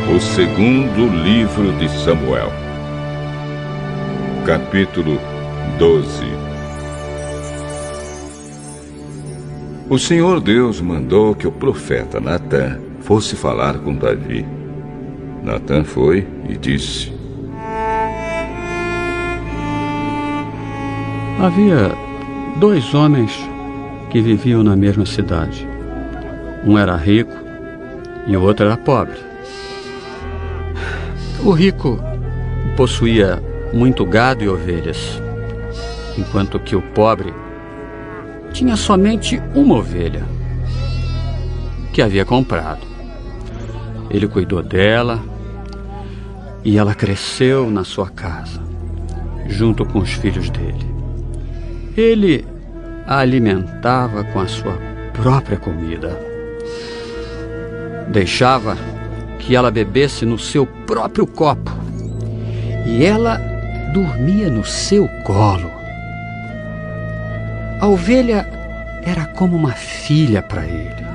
O segundo livro de Samuel, capítulo 12. O Senhor Deus mandou que o profeta Natã fosse falar com Davi. Natã foi e disse: Havia 2 homens que viviam na mesma cidade. Um era rico e o outro era pobre. O rico possuía muito gado e ovelhas, enquanto que o pobre tinha somente uma ovelha que havia comprado. Ele cuidou dela e ela cresceu na sua casa, junto com os filhos dele. Ele a alimentava com a sua própria comida. Deixava que ela bebesse no seu próprio copo e ela dormia no seu colo. A ovelha era como uma filha para ele.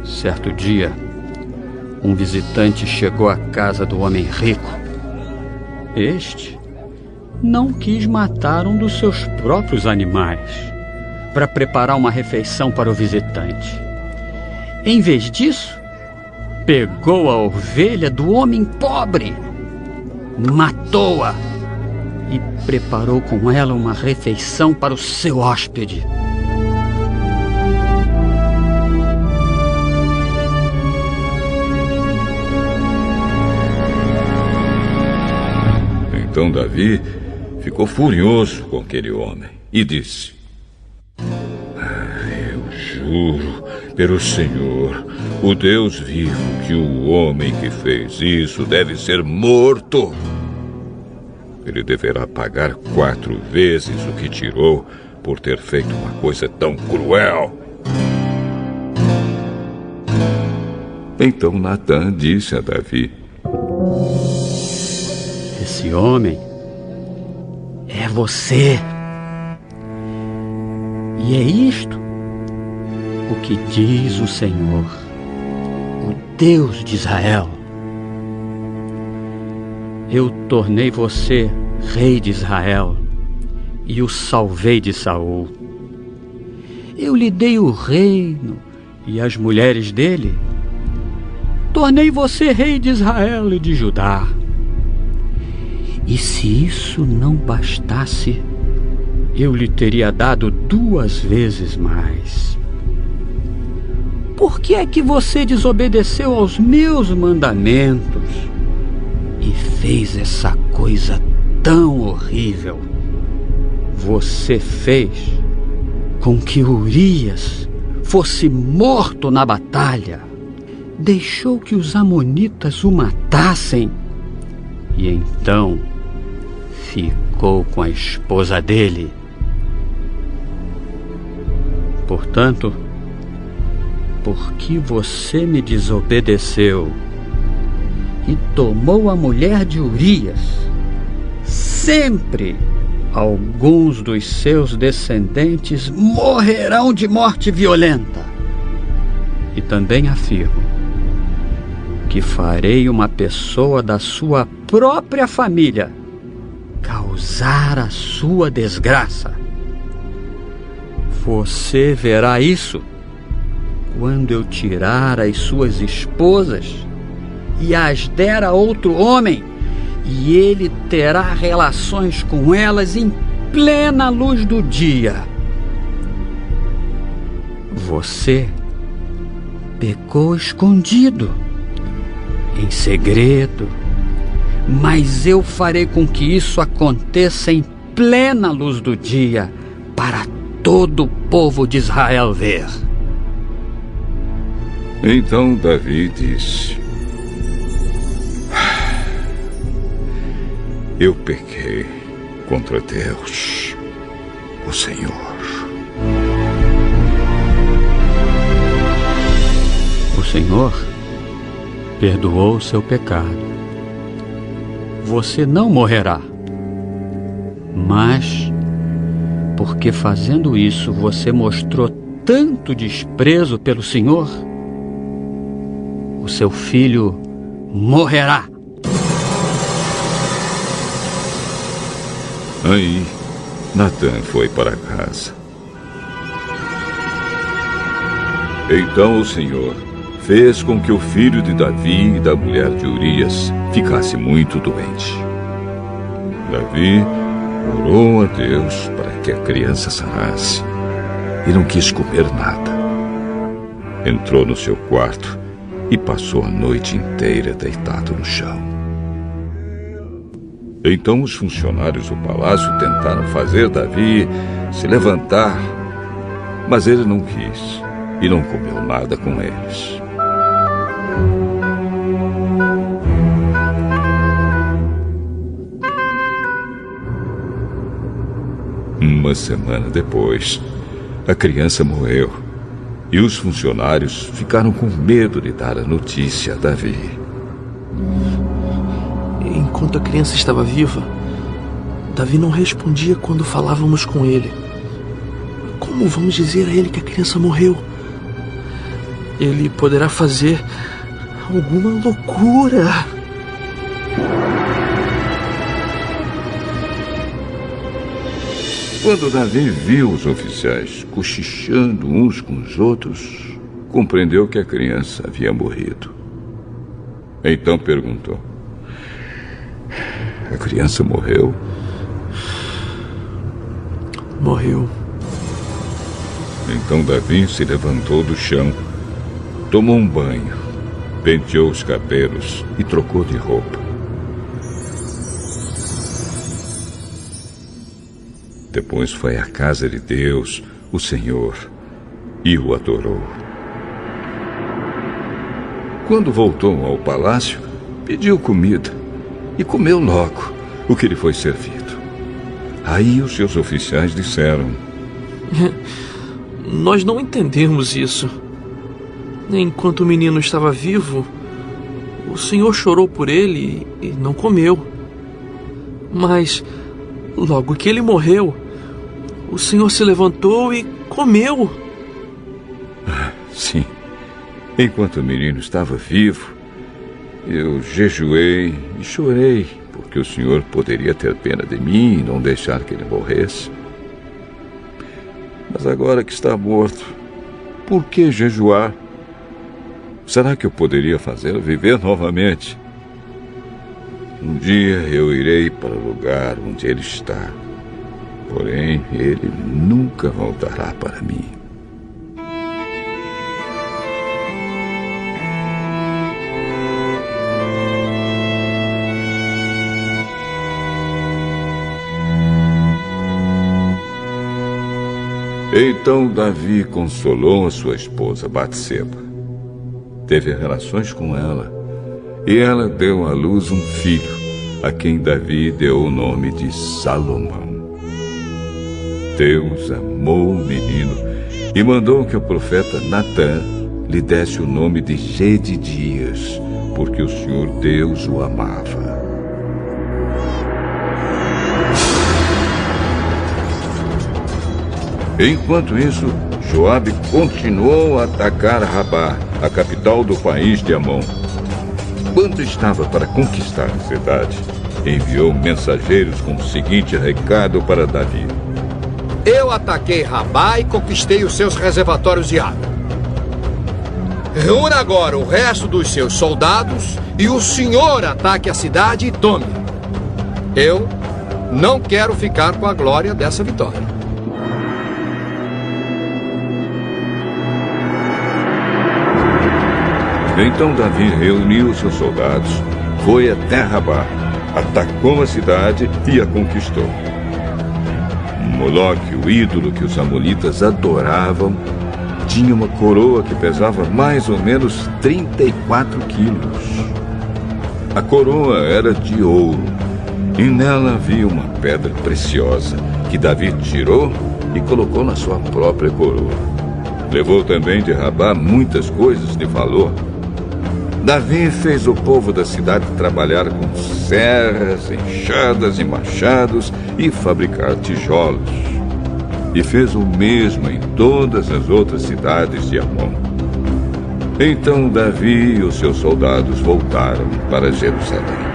Certo dia, um visitante chegou à casa do homem rico. Este não quis matar um dos seus próprios animais para preparar uma refeição para o visitante. Em vez disso, pegou a ovelha do homem pobre, matou-a e preparou com ela uma refeição para o seu hóspede. Então Davi ficou furioso com aquele homem e disse: Eu juro pelo Senhor, o Deus vivo, que o homem que fez isso deve ser morto. Ele deverá pagar 4 vezes o que tirou por ter feito uma coisa tão cruel. Então Natã disse a Davi: Esse homem é você. E é isto o que diz o Senhor, o Deus de Israel: Eu tornei você rei de Israel e o salvei de Saul. Eu lhe dei o reino e as mulheres dele. Tornei você rei de Israel e de Judá. E se isso não bastasse, eu lhe teria dado 2 vezes mais. Por que é que você desobedeceu aos meus mandamentos e fez essa coisa tão horrível? Você fez com que Urias fosse morto na batalha, deixou que os amonitas o matassem e então ficou com a esposa dele. Portanto, porque você me desobedeceu e tomou a mulher de Urias, sempre alguns dos seus descendentes morrerão de morte violenta. E também afirmo que farei uma pessoa da sua própria família causar a sua desgraça. Você verá isso quando eu tirar as suas esposas e as der a outro homem, e ele terá relações com elas em plena luz do dia. Você pecou escondido, em segredo, mas eu farei com que isso aconteça em plena luz do dia, para todo o povo de Israel ver. Então Davi disse: Eu pequei contra Deus, o Senhor. O Senhor perdoou o seu pecado. Você não morrerá. Mas, porque fazendo isso você mostrou tanto desprezo pelo Senhor, o seu filho morrerá. Aí, Natã foi para casa. Então o Senhor fez com que o filho de Davi e da mulher de Urias ficasse muito doente. Davi orou a Deus para que a criança sarasse e não quis comer nada. Entrou no seu quarto e passou a noite inteira deitado no chão. Então os funcionários do palácio tentaram fazer Davi se levantar, mas ele não quis e não comeu nada com eles. Uma semana depois, a criança morreu e os funcionários ficaram com medo de dar a notícia a Davi. Enquanto a criança estava viva, Davi não respondia quando falávamos com ele. Como vamos dizer a ele que a criança morreu? Ele poderá fazer alguma loucura. Quando Davi viu os oficiais cochichando uns com os outros, compreendeu que a criança havia morrido. Então perguntou: a criança morreu? Morreu. Então Davi se levantou do chão, tomou um banho, penteou os cabelos e trocou de roupa. Depois foi à casa de Deus, o Senhor, e o adorou. Quando voltou ao palácio, pediu comida e comeu logo o que lhe foi servido. Aí os seus oficiais disseram: nós não entendemos isso. Enquanto o menino estava vivo, o Senhor chorou por ele e não comeu. Mas logo que ele morreu, o Senhor se levantou e comeu. Sim. Enquanto o menino estava vivo, eu jejuei e chorei, porque o Senhor poderia ter pena de mim e não deixar que ele morresse. Mas agora que está morto, por que jejuar? Será que eu poderia fazê-lo viver novamente? Um dia eu irei para o lugar onde ele está, porém ele nunca voltará para mim. Então Davi consolou a sua esposa Batseba. Teve relações com ela, e ela deu à luz um filho, a quem Davi deu o nome de Salomão. Deus amou o menino e mandou que o profeta Natã lhe desse o nome de Jedidias, porque o Senhor Deus o amava. Enquanto isso, Joabe continuou a atacar Rabá, a capital do país de Amon. Quando estava para conquistar a cidade, enviou mensageiros com o seguinte recado para Davi: eu ataquei Rabá e conquistei os seus reservatórios de água. Reúna agora o resto dos seus soldados e o senhor ataque a cidade e tome. Eu não quero ficar com a glória dessa vitória. Então Davi reuniu seus soldados, foi até Rabá, atacou a cidade e a conquistou. Moloque, o ídolo que os amonitas adoravam, tinha uma coroa que pesava mais ou menos 34 quilos. A coroa era de ouro e nela havia uma pedra preciosa que Davi tirou e colocou na sua própria coroa. Levou também de Rabá muitas coisas de valor. Davi fez o povo da cidade trabalhar com serras, enxadas e machados e fabricar tijolos. E fez o mesmo em todas as outras cidades de Amon. Então Davi e os seus soldados voltaram para Jerusalém.